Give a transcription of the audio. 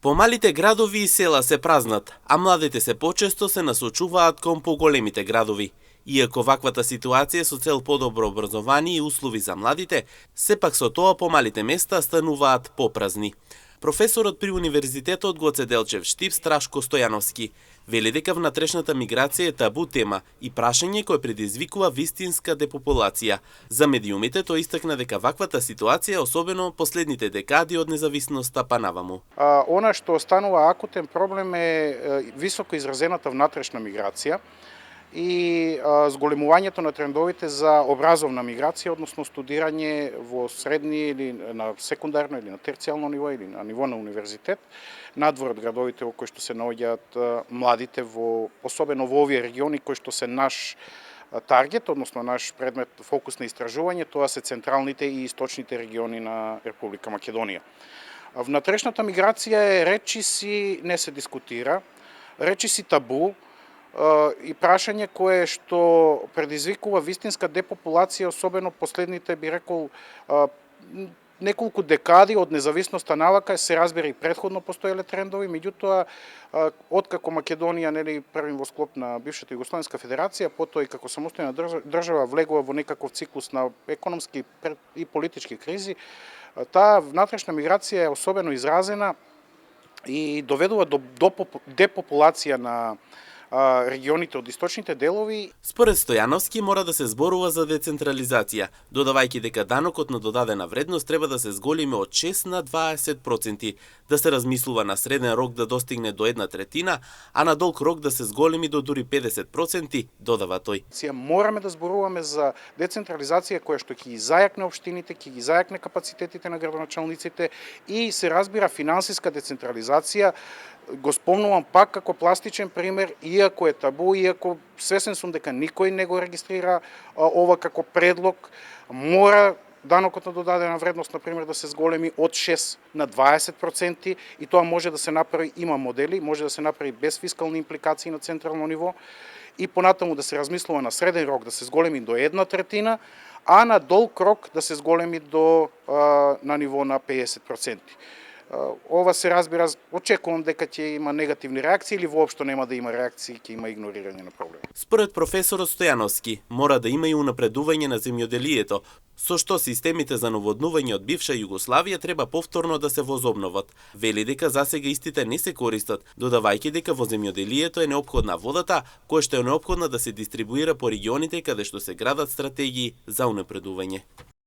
Помалите градови и села се празнат, а младите се почесто се насочуваат кон поголемите градови. Иако ваквата ситуација со цел подобро образование и услови за младите, сепак со тоа помалите места стануваат попразни. Професорот при Универзитетот Гоце Делчев Штип Страшко Стојановски вели дека внатрешната миграција е табу тема и прашање кое предизвикува вистинска депопулација. За медиумите тој истакна дека ваквата ситуација, особено последните декади од независноста па наваму. Она што останува акутен проблем е високо изразената внатрешна миграција и зголемувањето на трендовите за образовна миграција, односно студирање во средни или на секундарно или на терцијално ниво или на ниво на универзитет, надвор од градовите во кои што се наоѓаат младите, особено во овие региони кои што се наш таргет, односно наш предмет фокус на истражување, тоа се централните и источните региони на Република Македонија. Внатрешната миграција е речиси не се дискутира, речиси табу, и прашање кое што предизвикува вистинска депопулација, особено последните, би рекол, неколку декади од независноста навака, се разбира и претходно постоеле трендови, меѓутоа, откако Македонија, првим во склоп на бившата Југословенска федерација, потоа и како самостојна држава влегува во некаков циклус на економски и политички кризи, таа внатрешна миграција е особено изразена и доведува до депопулација на регионите од источните делови. Според Стојановски мора да се зборува за децентрализација, додавајќи дека данокот на додадена вредност треба да се зголеми од 6 на 20%, да се размислува на среден рок да достигне до 1/3, а на долг рок да се зголеми до дури 50%, додава тој. Мораме да зборуваме за децентрализација која што ќе ги зајакне општините, ќе ги зајакне капацитетите на градоначалниците и се разбира финансиска децентрализација. Го спомнувам пак како пластичен пример, иако е табу, иако свесен сум дека никој не го регистрира ова како предлог, мора данокот на додадена вредност, например, да се зголеми од 6 на 20% и тоа може да се направи, има модели, може да се направи без фискални импликации на централно ниво и понатаму да се размислува на среден рок да се зголеми до 1/3, а на долг рок да се зголеми на ниво на 50%. Ова се разбира, очекувам дека ќе има негативни реакции или воопшто нема да има реакции, ќе има игнорирање на проблем. Според професорот Стојановски, мора да има и унапредување на земјоделието, со што системите за наводнување од бивша Југославија треба повторно да се возобноват. Вели дека засега истите не се користат, додавајќи дека во земјоделието е неопходна водата, која што е неопходна да се дистрибуира по регионите каде што се градат стратегии за унапредување.